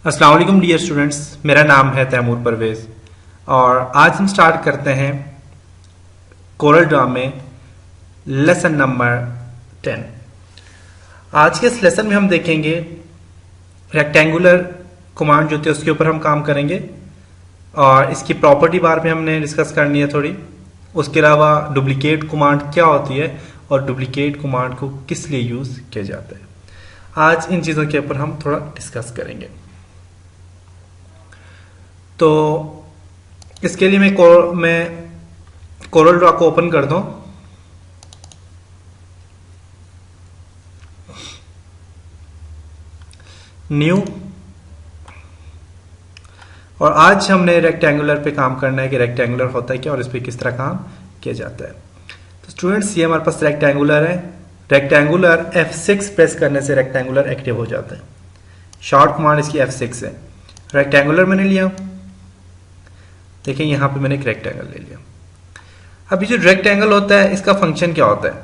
अस्सलाम वालेकुम dear students, मेरा नाम है तैमूर परवेज और आज हम स्टार्ट करते हैं कोरल ड्रा में लेसन नंबर 10। आज के इस लेसन में हम देखेंगे रेक्टेंगुलर कमांड जो होती है उसके ऊपर हम काम करेंगे और इसकी प्रॉपर्टी बार में हमने डिस्कस करनी है थोड़ी। उसके अलावा डुप्लीकेट कमांड क्या होती है और डुप्लीकेट कमांड को किस लिए यूज किया जाता है, आज इन चीज़ों के ऊपर हम थोड़ा डिस्कस करेंगे। तो इसके लिए मैं कोरल ड्रा को ओपन कर दूं। न्यू, और आज हमने रेक्टेंगुलर पे काम करना है कि रेक्टेंगुलर होता है क्या और इस पे किस तरह काम किया जाता है। तो स्टूडेंट्स, ये हमारे पास रेक्टेंगुलर है। रेक्टेंगुलर F6 प्रेस करने से रेक्टेंगुलर एक्टिव हो जाता है। शॉर्ट कमांड इसकी F6 है। रेक्टेंगुलर मैंने लिया, देखिए यहां पे मैंने एक रेक्टेंगल ले लिया। अब ये जो रेक्टेंगल होता है इसका फंक्शन क्या होता है,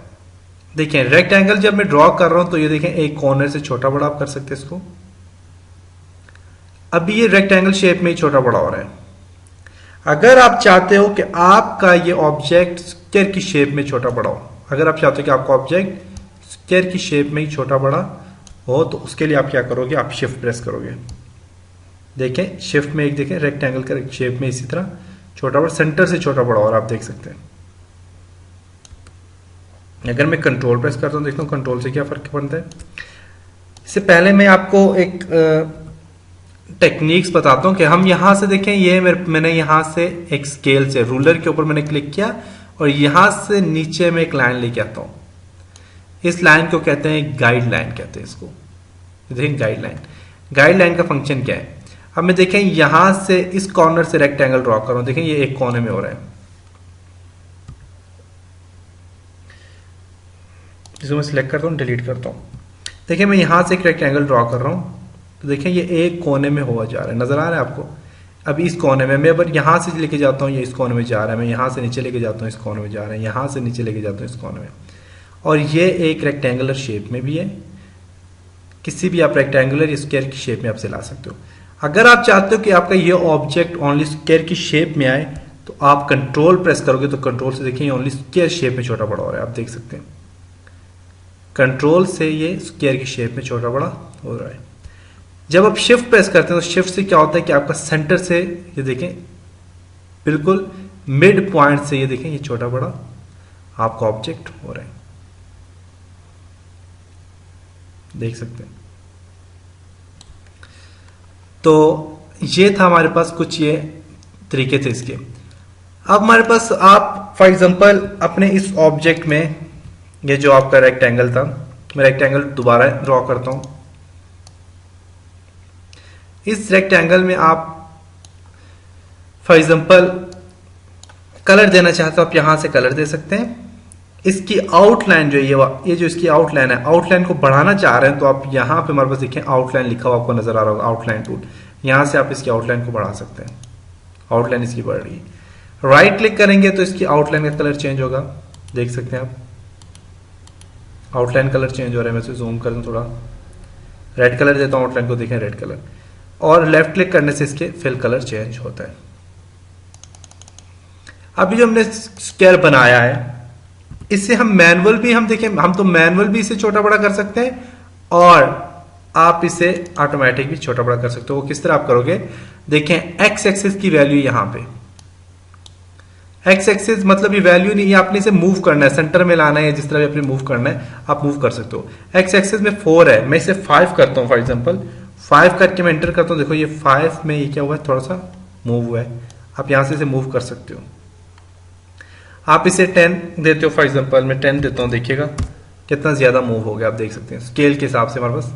देखिए रेक्टेंगल जब मैं ड्रॉ कर रहा हूं तो ये देखें एक कॉर्नर से छोटा बड़ा आप कर सकते हैं इसको। अभी ये रेक्टेंगल शेप में ही छोटा बड़ा हो रहा है। अगर आप चाहते हो कि आपका ये ऑब्जेक्ट स्क्वायर की शेप में छोटा बड़ा हो, अगर आप चाहते हो कि आपका ऑब्जेक्ट स्क्वायर की शेप में ही छोटा बड़ा हो, तो उसके लिए आप क्या करोगे, आप शिफ्ट प्रेस करोगे। देखें शिफ्ट में एक देखें रेक्टेंगल का शेप में इसी तरह छोटा बड़ा, सेंटर से छोटा बड़ा और आप देख सकते हैं। अगर मैं कंट्रोल प्रेस करता हूं, देखता हूं कंट्रोल से क्या फर्क पड़ता है। इससे पहले मैं आपको एक टेक्निक्स बताता हूं कि हम यहां से देखें, ये मैंने यहां से एक स्केल से रूलर के ऊपर मैंने क्लिक किया और यहां से नीचे में एक लाइन लेके आता हूं। इस लाइन को कहते हैं गाइड लाइन, कहते हैं इसको। देखें गाइड लाइन, गाइड लाइन का फंक्शन क्या है। अब मैं देखें यहां से इस कॉर्नर से रेक्टेंगल ड्रॉ कर रहा हूं, देखें ये एक कोने में हो रहा है। जिसको मैं सिलेक्ट करता हूं, डिलीट करता हूं। देखिए मैं यहां से एक रेक्टेंगल ड्रॉ कर रहा हूं, तो देखें ये एक कोने में हुआ जा रहा है, नजर आ रहा है आपको। अब इस कोने में मैं अगर यहां से लेके जाता हूं, ये इस कोने में जा रहा है, मैं यहां से नीचे लेके जाता हूं, इस कोने में जा रहा है, यहां से नीचे लेके जाता हूं, इस कोने में। और ये एक रेक्टेंगुलर शेप में भी है। किसी भी आप रेक्टेंगुलर या स्क्वायर की शेप में आप से ला सकते हो। अगर आप चाहते हो कि आपका ये ऑब्जेक्ट ओनली स्क्वायर की शेप में आए, तो आप कंट्रोल प्रेस करोगे तो कंट्रोल से देखिए ओनली स्क्वायर शेप में छोटा बड़ा हो रहा है, आप देख सकते हैं। कंट्रोल से ये स्क्वायर की शेप में छोटा बड़ा हो रहा है। जब आप शिफ्ट प्रेस करते हैं तो शिफ्ट से क्या होता है कि आपका सेंटर से ये देखें बिल्कुल मिड पॉइंट से ये देखें ये छोटा बड़ा आपका ऑब्जेक्ट हो रहा है, देख सकते हैं। तो ये था हमारे पास कुछ ये तरीके थे इसके। अब हमारे पास आप फॉर एग्जांपल अपने इस ऑब्जेक्ट में, ये जो आपका रेक्टेंगल था, मैं रेक्टेंगल दोबारा ड्रॉ करता हूं। इस रेक्टेंगल में आप फॉर एग्जांपल कलर देना चाहते हो, आप यहां से कलर दे सकते हैं। इसकी आउटलाइन जो ये जो इसकी आउटलाइन है, आउटलाइन को बढ़ाना चाह रहे हैं तो आप यहां पे हमारे पास देखें आउटलाइन लिखा हुआ आपको नजर आ रहा होगा, आउटलाइन टूल। यहां से आप इसकी आउटलाइन को बढ़ा सकते हैं। आउटलाइन इसकी बढ़ रही है। राइट क्लिक करेंगे तो इसकी आउटलाइन का कलर चेंज होगा, देख सकते हैं आप। आउटलाइन कलर चेंज हो रहा है। मैं इसे जूम कर दूं थोड़ा, रेड कलर देता हूं आउटलाइन को, देखें रेड कलर। और लेफ्ट क्लिक करने से इसके फिल कलर चेंज होता है। अभी जो हमने स्क्वायर बनाया है, इससे हम मैनुअल भी, हम देखें हम तो मैनुअल भी इसे छोटा बड़ा कर सकते हैं और आप इसे ऑटोमेटिक भी छोटा बड़ा कर सकते हो। वो किस तरह आप करोगे, देखें एक्स एक्सिस की वैल्यू यहां पे, एक्स एक्सिस मतलब ये वैल्यू नहीं, आपने इसे मूव करना है, सेंटर में लाना है, जिस तरह भी आपने मूव करना है आप मूव कर सकते हो। एक्स एक्सिस में 4 है, मैं इसे 5 करता हूं फॉर एग्जांपल, 5 करके मैं एंटर करता हूं। देखो ये 5 में ये क्या हुआ है, थोड़ा सा मूव हुआ है। आप यहां से इसे मूव कर सकते हो। आप इसे 10 देते हो फॉर एग्जांपल, मैं 10 देता हूं, देखिएगा कितना ज्यादा मूव हो गया, आप देख सकते हैं। स्केल के हिसाब से हमारे पास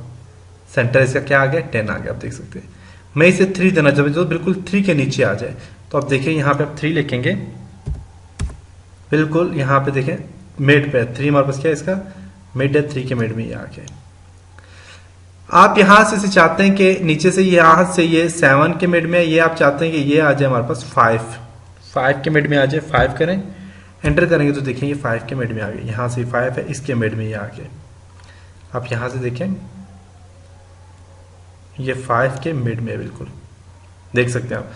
सेंटर इसका क्या आ गया, 10 आ गया, आप देख सकते हैं। मैं इसे 3 देना चाहता हूं, बिल्कुल 3 के नीचे आ जाए, तो आप देखिए यहां पे आप 3 लिखेंगे, बिल्कुल यहां पे देखें मिड पे 3 हमारे पास क्या है, इसका मिड है, 3 के मिड में ये आ गया। आप यहां से चाहते हैं कि नीचे से यहां से ये 7 के मिड में है, ये आप चाहते हैं कि ये आ जाए हमारे पास 5 के मिड में आ जाए। 5 करें, एंटर करेंगे तो देखें ये 5 के मिड में आ गया। यहां से 5 है, इसके मिड में ये आ गया। आप यहां से देखें ये 5 के मिड में बिल्कुल देख सकते हैं आप।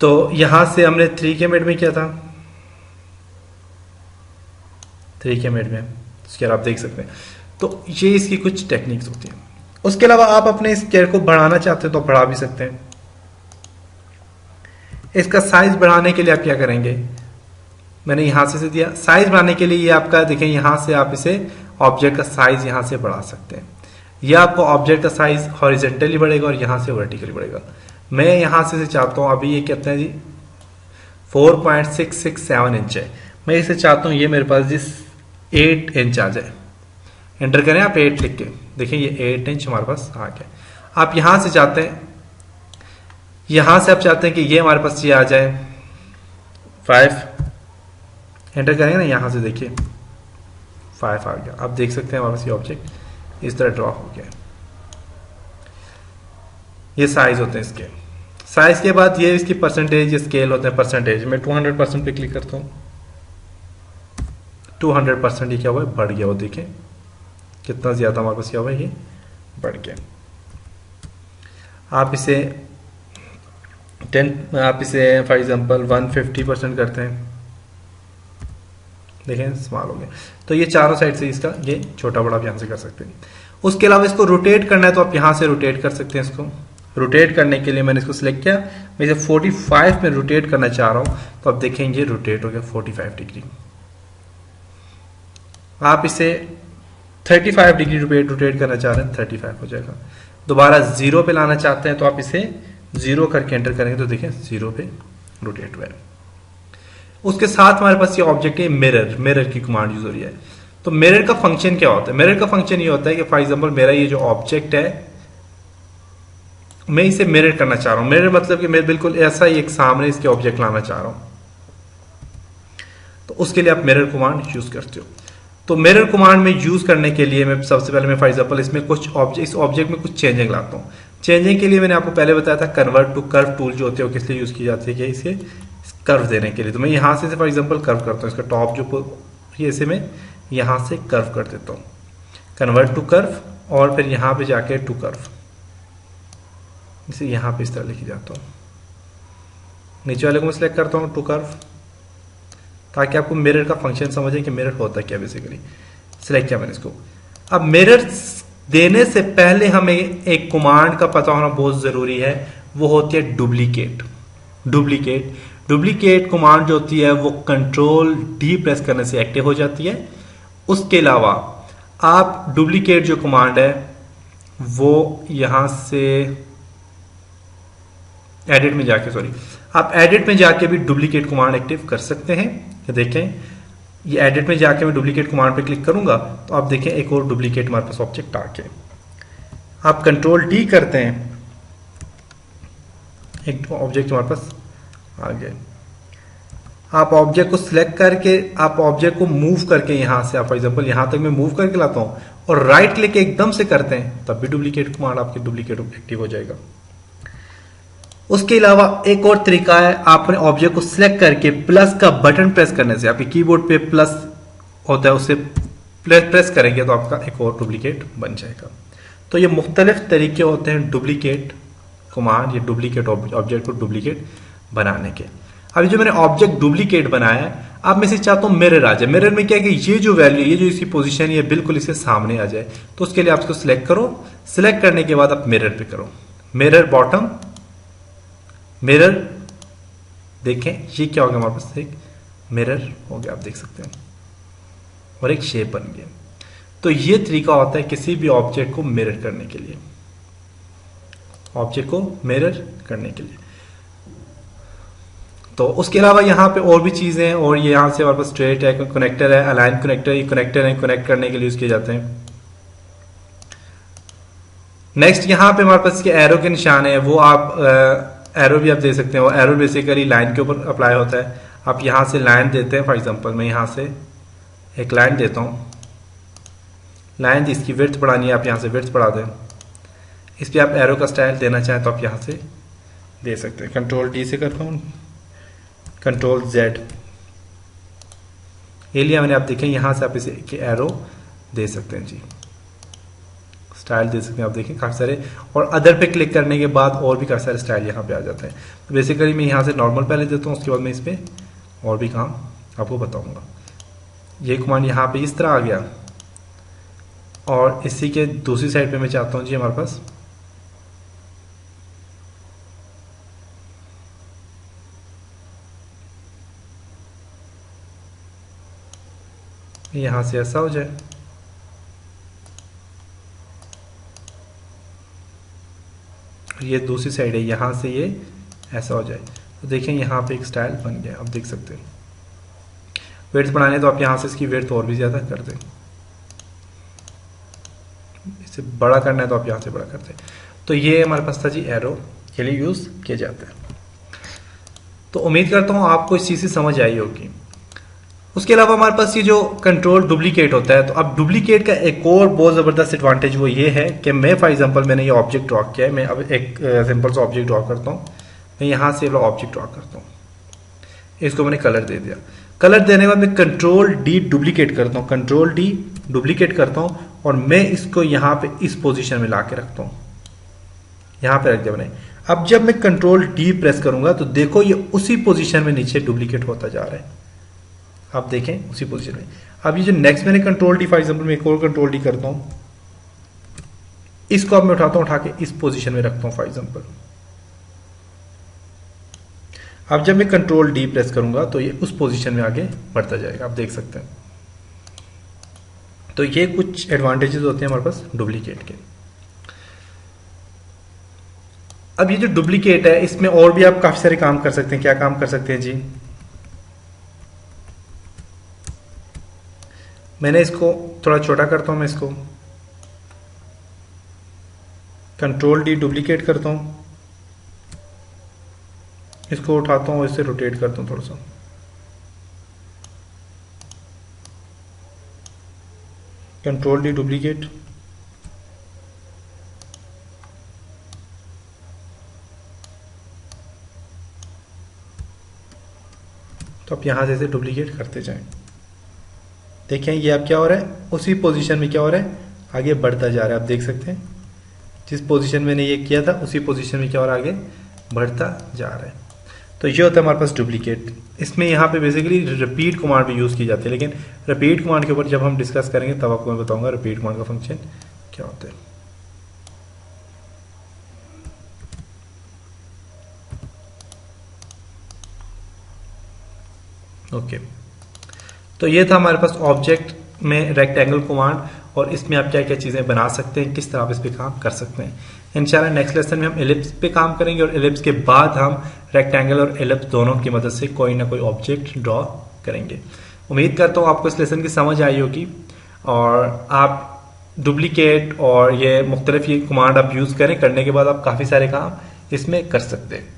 तो यहां से हमने 3 के मिड में किया था, 3 के मिड में, स्केयर आप देख सकते हैं। तो ये इसकी कुछ टेक्निक्स होती हैं। उसके अलावा आप अपने स्केयर को बढ़ाना चाहते हैं तो बढ़ा भी सकते हैं। इसका साइज बढ़ाने के लिए आप क्या करेंगे, मैंने यहां से दिया साइज बढ़ाने के लिए, ये आपका देखें यहां से आप इसे ऑब्जेक्ट का साइज यहां से बढ़ा सकते हैं। यह आपको ऑब्जेक्ट का साइज हॉरिजेंटली बढ़ेगा और यहां से वर्टिकली बढ़ेगा। मैं यहां से चाहता हूं, अभी ये कहते हैं जी 4.667 इंच है, मैं इसे चाहता हूं ये मेरे पास जिस 8 इंच आ जाए। एंटर करें आप 8 लिख के, देखिए ये 8 इंच हमारे पास आ गया। आप यहां से चाहते हैं, यहां से आप चाहते हैं कि ये हमारे पास ये आ जाए 5, एंटर करेंगे ना, यहां से देखिए 5 आ गया। आप देख सकते हैं हमारे पास ये ऑब्जेक्ट इस तरह ड्रॉ हो गया। ये साइज होते हैं इसके। साइज के बाद ये इसकी परसेंटेज, ये स्केल होते हैं परसेंटेज। मैं 200% पे क्लिक करता हूं, 200% ये क्या हुआ है, बढ़ गया। वो देखें कितना ज्यादा हमारे पास क्या हुआ है, ये बढ़ गया। आप इसे 10, आप इसे फॉर एग्जांपल 150% करते हैं, देखें स्मॉल हो गया। तो ये चारों साइड से इसका ये छोटा बड़ा भी हमसे कर सकते हैं। उसके अलावा इसको रोटेट करना है तो आप यहां से रोटेट कर सकते हैं। इसको रोटेट करने के लिए मैंने इसको सिलेक्ट किया, मैं इसे 45 में रोटेट करना चाह रहा हूं, तो आप देखेंगे रोटेट हो गया 45 डिग्री। आप इसे 35 डिग्री रोटेट करना चाह रहे हैं, 35 हो जाएगा। दोबारा 0 पे लाना चाहते हैं तो आप इसे 0 करके एंटर करेंगे तो देखिए 0 पे रोटेट हुआ है। उसके साथ हमारे पास ये ऑब्जेक्ट है मिरर, मिरर की कमांड यूज हो रही है। तो मिरर का फंक्शन क्या होता है, मिरर का फंक्शन ये होता है कि फॉर एग्जांपल मेरा ये जो ऑब्जेक्ट है, मैं इसे मिरर करना चाह रहा हूं। मिरर मतलब कि मैं बिल्कुल ऐसा ही एक सामने इसके ऑब्जेक्ट लाना चाह रहा हूं, तो उसके लिए आप मिरर कमांड यूज करते हो। तो मिरर कमांड में यूज करने के लिए मैं सबसे पहले मैं फॉर एग्जांपल इसमें कुछ इस ऑब्जेक्ट में कुछ चेंजिंग लाता हूं। चेंजिंग के लिए मैंने आपको पहले बताया था कन्वर्ट टू कर्व टूल जो होते हैं, किस लिए यूज की जाती है कि इसे कर्व देने के लिए। तो मैं यहां से फॉर एग्जांपल कर्व करता हूं, इसका टॉप जो ये इसे मैं यहां से कर्व कर देता हूं, कन्वर्ट टू कर्व, और फिर यहां पे जाके टू कर्व, इसे यहां पे इस तरह लिखी जाता हूं। नीचे वाले को मैं सिलेक्ट करता हूं टू कर्व, ताकि आपको मिरर का फंक्शन समझे कि मिरर होता क्या बेसिकली। सिलेक्ट किया मैंने इसको। अब मिरर देने से पहले हमें एक कमांड का पता होना बहुत जरूरी है, वो होती है डुप्लीकेट। डुप्लीकेट डुप्लीकेट कमांड जो होती है वो कंट्रोल डी प्रेस करने से एक्टिव हो जाती है। उसके अलावा आप डुप्लीकेट जो कमांड है वो यहां से एडिट में जाके, सॉरी, आप एडिट में जाके भी डुप्लीकेट कमांड एक्टिव कर सकते हैं। ये देखें, ये एडिट में जाके मैं डुप्लीकेट कमांड पे क्लिक करूंगा तो आप देखें एक और डुप्लीकेट हमारे पास ऑब्जेक्ट आ गया। आप कंट्रोल डी करते हैं, एक ऑब्जेक्ट हमारे पास आ गया। आप ऑब्जेक्ट को सिलेक्ट करके, आप ऑब्जेक्ट को मूव करके यहां से, आप फॉर एग्जांपल यहां तक मैं मूव करके लाता हूं और राइट क्लिक एकदम से करते हैं, तब भी डुप्लीकेट कमांड आपके डुप्लीकेट एक्टिव हो जाएगा। उसके अलावा एक और तरीका है, आपने ऑब्जेक्ट को सिलेक्ट करके प्लस का बटन प्रेस करने से, आपके कीबोर्ड पे प्लस होता है, उससे प्रेस करेंगे तो आपका एक और डुप्लीकेट बन जाएगा। तो ये मुख्तलिफ तरीके होते हैं डुप्लीकेट कमांड, ये डुप्लीकेट ऑब्जेक्ट को डुप्लीकेट बनाने के। अभी जो मैंने ऑब्जेक्ट डुप्लीकेट बनाया है, अब मैं इसे चाहता हूं मिरर आ जाए। मिरर में क्या है कि ये जो वैल्यू, ये जो इसकी पोजीशन है, ये बिल्कुल इसके सामने आ जाए। तो उसके लिए आप इसको सिलेक्ट करो, सिलेक्ट करने के बाद आप मिरर पे करो, मिरर बॉटम, मिरर, देखें ये क्या हो गया हमारे पास, एक मिरर हो गया, आप देख सकते हैं, और एक शेप बन गया। तो ये तरीका होता है किसी भी ऑब्जेक्ट को मिरर करने के लिए, ऑब्जेक्ट को मिरर करने के लिए। तो उसके अलावा यहाँ पे और भी चीजें हैं, और ये यहाँ से हमारे पास स्ट्रेट है, कनेक्टर है, अलाइन कनेक्टर, ये कनेक्टर है, कनेक्ट करने के लिए यूज किए जाते हैं। नेक्स्ट यहाँ पे हमारे पास एरो के निशान है, वो आप एरो भी आप दे सकते हैं। और एरो बेसिकली लाइन के ऊपर अप्लाई होता है। आप यहां से लाइन देते हैं, फॉर एग्जांपल मैं यहां से एक लाइन देता हूं, लाइन इसकी विड्थ बढ़ानी है, आप यहां से विड्थ बढ़ा दें। इस पर आप एरो का स्टाइल देना चाहें तो आप यहां से दे सकते हैं। कंट्रोल डी से करता हूं, कंट्रोल जेड, ये लिया मैंने। आप देखें यहां से आप इसे एरो दे सकते हैं जी, स्टाइल दे सकते हैं। आप देखें काफ़ी सारे, और अदर पे क्लिक करने के बाद और भी काफ़ी सारे स्टाइल यहाँ पे आ जाते हैं। तो बेसिकली मैं यहाँ से नॉर्मल पहले देता हूँ, उसके बाद मैं इस पर और भी काम आपको बताऊँगा। ये कमांड यहाँ पे इस तरह आ गया, और इसी के दूसरी साइड पे मैं चाहता हूँ जी हमारे पास यहाँ से ऐसा हो जाए, ये दूसरी साइड है, यहाँ से ये ऐसा हो जाए। तो देखें यहाँ पे एक स्टाइल बन गया, आप देख सकते हैं। वेट्स बढ़ाने तो आप यहाँ से इसकी वेट और भी ज़्यादा कर दें, इसे बड़ा करना है तो आप यहाँ से बड़ा कर दें। तो ये हमारे पास था जी एरो के लिए यूज़ किया जाता है। तो उम्मीद करता हूँ आपको इस चीज़ से समझ आई होगी। उसके अलावा हमारे पास ये जो कंट्रोल डुप्लीकेट होता है, तो अब डुप्लीकेट का एक और बहुत ज़बरदस्त एडवांटेज वो ये है कि मैं फॉर एग्जांपल मैंने ये ऑब्जेक्ट ड्रॉ किया है, मैं अब एक सिंपल सा ऑब्जेक्ट ड्रॉ करता हूँ। मैं यहाँ से ऑब्जेक्ट ड्रॉ करता हूँ, इसको मैंने कलर दे दिया। कलर देने के बाद मैं कंट्रोल डी डुप्लीकेट करता हूँ, कंट्रोल डी डुप्लीकेट करता हूँ, और मैं इसको यहाँ पे इस पोजिशन में ला के रखता हूँ, यहाँ पे रख दिया मैंने। अब जब मैं कंट्रोल डी प्रेस करूंगा तो देखो ये उसी पोजीशन में नीचे डुप्लीकेट होता जा रहा है, आप देखें उसी पोजीशन में। अब ये जो नेक्स्ट मैंने कंट्रोल डी फॉर एग्जांपल मैं एक और कंट्रोल डी करता हूं, इसको अब मैं उठाता हूं, उठा के इस पोजीशन में रखता हूं फॉर एग्जांपल। अब जब मैं कंट्रोल डी प्रेस करूंगा तो ये उस पोजीशन में आगे बढ़ता जाएगा, आप देख सकते हैं। तो ये कुछ एडवांटेजेस होते हैं हमारे पास डुप्लीकेट के। अब ये जो डुप्लीकेट है इसमें और भी आप काफी सारे काम कर सकते हैं। क्या काम कर सकते हैं जी, मैंने इसको थोड़ा छोटा करता हूं, मैं इसको कंट्रोल डी डुप्लीकेट करता हूं, इसको उठाता हूं, इससे रोटेट करता हूं थोड़ा सा, कंट्रोल डी डुप्लीकेट, तो आप यहां से इसे डुप्लीकेट करते जाएं। देखें ये अब क्या हो रहा है, उसी पोजीशन में क्या हो रहा है, आगे बढ़ता जा रहा है। आप देख सकते हैं जिस पोजीशन में मैंने ये किया था उसी पोजीशन में क्या हो रहा है, आगे बढ़ता जा रहा है। तो ये होता है हमारे पास डुप्लीकेट। इसमें यहाँ पे बेसिकली रिपीट कमांड भी यूज़ की जाती है, लेकिन रिपीट कमांड के ऊपर जब हम डिस्कस करेंगे तब आपको मैं बताऊंगा रिपीट कमांड का फंक्शन क्या होता है। ओके, तो ये था हमारे पास ऑब्जेक्ट में रेक्टेंगल कमांड, और इसमें आप क्या क्या चीज़ें बना सकते हैं, किस तरह आप इस पे काम कर सकते हैं। इंशाल्लाह नेक्स्ट लेसन में हम एलिप्स पे काम करेंगे, और एलिप्स के बाद हम रेक्टेंगल और एलिप्स दोनों की मदद से कोई ना कोई ऑब्जेक्ट ड्रॉ करेंगे। उम्मीद करता हूँ आपको इस लेसन की समझ आई होगी, और आप डुप्लीकेट और ये मुख्तलिफ ये कमांड आप यूज़ करें, करने के बाद आप काफ़ी सारे काम इसमें कर सकते हैं।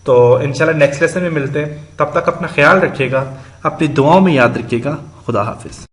तो इंशाल्लाह नेक्स्ट लेसन में मिलते हैं, तब तक अपना ख्याल रखिएगा, अपनी दुआओं में याद रखिएगा। खुदा हाफिज।